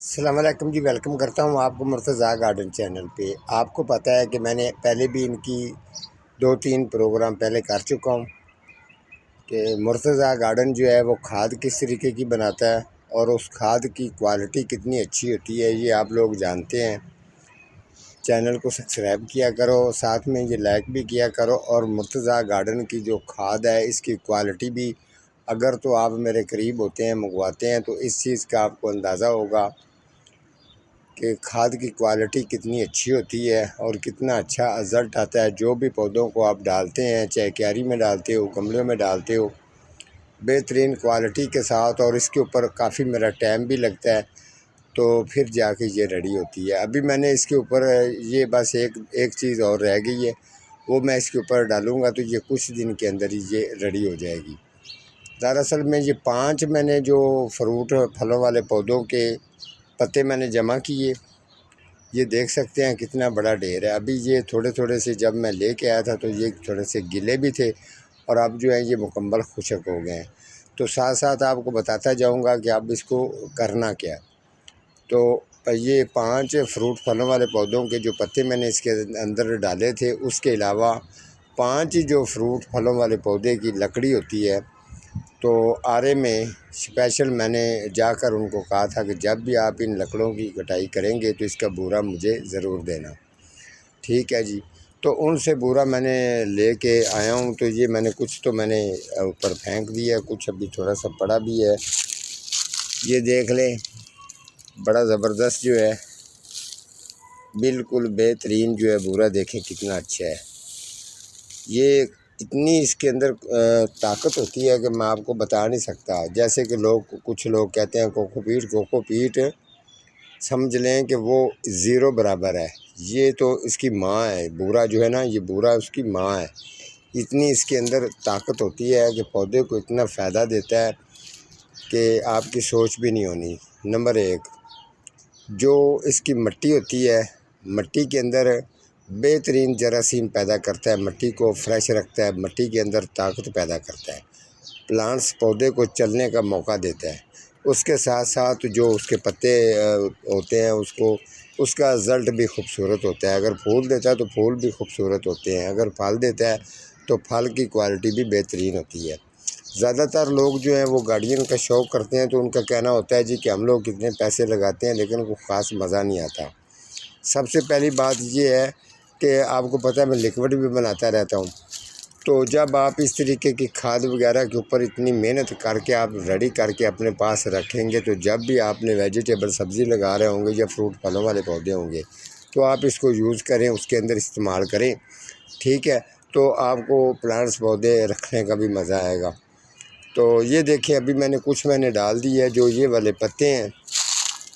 अस्सलामुअलैकुम जी, वेलकम करता हूँ आपको मुर्तज़ा गार्डन चैनल पे। आपको पता है कि मैंने पहले भी इनकी 2-3 प्रोग्राम पहले कर चुका हूँ कि मुर्तज़ा गार्डन जो है वो खाद किस तरीके की बनाता है और उस खाद की क्वालिटी कितनी अच्छी होती है, ये आप लोग जानते हैं। चैनल को सब्सक्राइब किया करो, साथ में ये लाइक भी किया करो। और मुर्तज़ा गार्डन की जो खाद है इसकी क्वालिटी भी, अगर तो आप मेरे करीब होते हैं, मंगवाते हैं, तो इस चीज़ का आपको अंदाज़ा होगा कि खाद की क्वालिटी कितनी अच्छी होती है और कितना अच्छा रिज़ल्ट आता है। जो भी पौधों को आप डालते हैं, चाहे क्यारी में डालते हो, गमलों में डालते हो, बेहतरीन क्वालिटी के साथ, और इसके ऊपर काफ़ी मेरा टाइम भी लगता है, तो फिर जाके ये रेडी होती है। अभी मैंने इसके ऊपर ये बस एक एक चीज़ और रह गई है, वो मैं इसके ऊपर डालूँगा तो ये कुछ दिन के अंदर ही ये रेडी हो जाएगी। दरअसल में ये 5 मैंने जो फ्रूट फलों वाले पौधों के पत्ते मैंने जमा किए, ये देख सकते हैं कितना बड़ा ढेर है। अभी ये थोड़े थोड़े से जब मैं लेके आया था तो ये थोड़े से गिले भी थे, और अब जो है ये मुकम्मल खुशक हो गए हैं। तो साथ साथ आपको बताता जाऊंगा कि आप इसको करना क्या। तो ये 5 फ्रूट फलों वाले पौधों के जो पत्ते मैंने इसके अंदर डाले थे, उसके अलावा 5 जो फ्रूट फलों वाले पौधे की लकड़ी होती है, तो आरे में स्पेशल मैंने जाकर उनको कहा था कि जब भी आप इन लकड़ों की कटाई करेंगे तो इसका बूरा मुझे ज़रूर देना। ठीक है जी। तो उनसे बूरा मैंने लेके आया हूँ। तो ये मैंने कुछ तो मैंने ऊपर फेंक दिया, कुछ अभी थोड़ा सा पड़ा भी है। ये देख लें, बड़ा ज़बरदस्त जो है, बिल्कुल बेहतरीन जो है बूरा, देखें कितना अच्छा है। ये इतनी इसके अंदर ताकत होती है कि मैं आपको बता नहीं सकता। जैसे कि कुछ लोग कहते हैं कोकोपीट समझ लें कि वो ज़ीरो बराबर है। ये तो इसकी माँ है, बूरा जो है ना, ये बूरा उसकी माँ है। इतनी इसके अंदर ताकत होती है कि पौधे को इतना फ़ायदा देता है कि आपकी सोच भी नहीं होनी। नंबर 1, जो इसकी मिट्टी होती है, मिट्टी के अंदर बेहतरीन जरासीम पैदा करता है, मिट्टी को फ्रेश रखता है, मिट्टी के अंदर ताकत पैदा करता है, प्लांट्स पौधे को चलने का मौका देता है। उसके साथ साथ जो उसके पत्ते होते हैं, उसका रिज़ल्ट भी खूबसूरत होता है। अगर फूल देता है तो फूल भी खूबसूरत होते हैं, अगर फल देता है तो फल की क्वालिटी भी बेहतरीन होती है। ज़्यादातर लोग जो हैं वो गार्डन का शौक़ करते हैं, तो उनका कहना होता है जी कि हम लोग कितने पैसे लगाते हैं लेकिन वो ख़ास मज़ा नहीं आता। सबसे पहली बात ये है कि आपको पता है मैं लिक्विड भी बनाता रहता हूँ। तो जब आप इस तरीके की खाद वगैरह के ऊपर इतनी मेहनत करके आप रेडी करके अपने पास रखेंगे, तो जब भी आपने वेजिटेबल सब्ज़ी लगा रहे होंगे या फ्रूट फलों वाले पौधे होंगे, तो आप इसको यूज़ करें, उसके अंदर इस्तेमाल करें। ठीक है, तो आपको प्लांट्स पौधे रखने का भी मज़ा आएगा। तो ये देखिए, अभी मैंने डाल दी है जो ये वाले पत्ते हैं।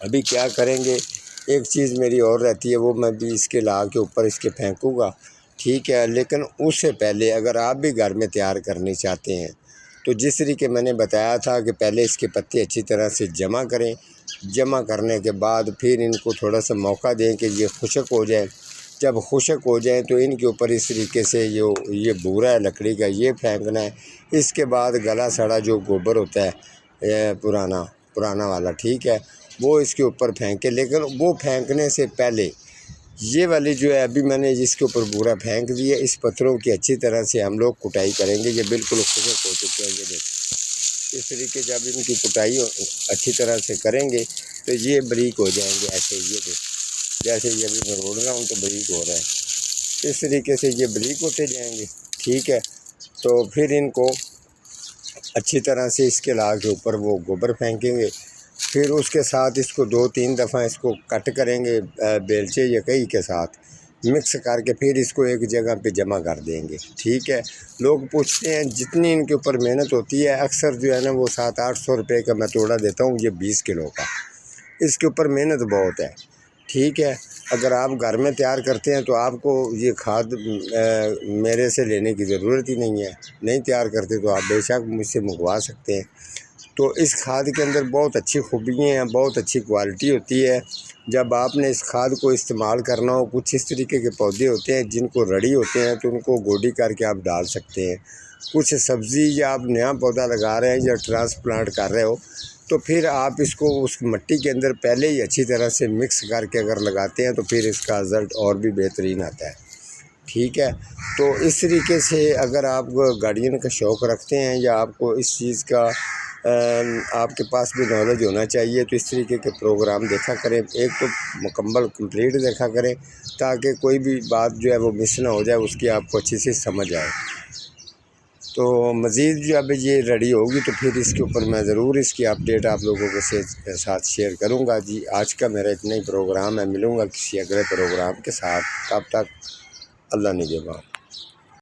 अभी क्या करेंगे, एक चीज़ मेरी और रहती है, वो मैं भी इसके ला के ऊपर इसके फेंकूँगा। ठीक है, लेकिन उससे पहले अगर आप भी घर में तैयार करनी चाहते हैं, तो जिस तरीके मैंने बताया था कि पहले इसके पत्ते अच्छी तरह से जमा करें। जमा करने के बाद फिर इनको थोड़ा सा मौका दें कि ये खुशक हो जाए। जब खुशक हो जाए तो इनके ऊपर इस तरीके से जो ये बूरा है लकड़ी का, ये फेंकना है। इसके बाद गला सड़ा जो गोबर होता है पुराना पुराना वाला, ठीक है, वो इसके ऊपर फेंके। लेकिन वो फेंकने से पहले ये वाली जो है, अभी मैंने इसके ऊपर बूरा फेंक दिया, इस पत्थरों की अच्छी तरह से हम लोग कुटाई करेंगे। ये बिल्कुल खुशक हो चुके हैं, ये देखो। इस तरीके जब इनकी कुटाई अच्छी तरह से करेंगे तो ये बारीक हो जाएंगे। ऐसे ये देखो, जैसे ये अभी मैं रोड़ रहा हूँ तो बारीक हो रहा है, इस तरीके से ये बारीक होते जाएंगे। ठीक है, तो फिर इनको अच्छी तरह से इसके ला के ऊपर वो गोबर फेंकेंगे। फिर उसके साथ इसको 2-3 दफ़ा इसको कट करेंगे, बेलचे या कई के साथ मिक्स करके फिर इसको एक जगह पे जमा कर देंगे। ठीक है, लोग पूछते हैं जितनी इनके ऊपर मेहनत होती है, अक्सर जो है ना वो 700-800 रुपये का मैं तोड़ा देता हूँ, ये 20 किलो का। इसके ऊपर मेहनत बहुत है। ठीक है, अगर आप घर में तैयार करते हैं तो आपको ये खाद मेरे से लेने की ज़रूरत ही नहीं है। नहीं तैयार करते तो आप बेशक मुझसे मंगवा सकते हैं। तो इस खाद के अंदर बहुत अच्छी खूबियाँ हैं, बहुत अच्छी क्वालिटी होती है। जब आपने इस खाद को इस्तेमाल करना हो, कुछ इस तरीके के पौधे होते हैं जिनको रड़ी होते हैं, तो उनको गोडी करके आप डाल सकते हैं। कुछ सब्ज़ी या आप नया पौधा लगा रहे हैं या ट्रांसप्लांट कर रहे हो, तो फिर आप इसको उस मिट्टी के अंदर पहले ही अच्छी तरह से मिक्स करके अगर लगाते हैं तो फिर इसका रिज़ल्ट और भी बेहतरीन आता है। ठीक है, तो इस तरीके से अगर आप गार्डनिंग का शौक़ रखते हैं या आपको इस चीज़ का आपके पास भी नॉलेज होना चाहिए, तो इस तरीके के प्रोग्राम देखा करें, एक तो मुकम्मल कंप्लीट देखा करें ताकि कोई भी बात जो है वो मिस ना हो जाए, उसकी आपको अच्छी से समझ आए। तो मज़ीद जब ये रेडी होगी तो फिर इसके ऊपर मैं ज़रूर इसकी अपडेट आप लोगों के साथ शेयर करूँगा। जी, आज का मेरा इतना ही प्रोग्राम है, मिलूँगा किसी अगले प्रोग्राम के साथ, तब तक अल्लाह निगहबान।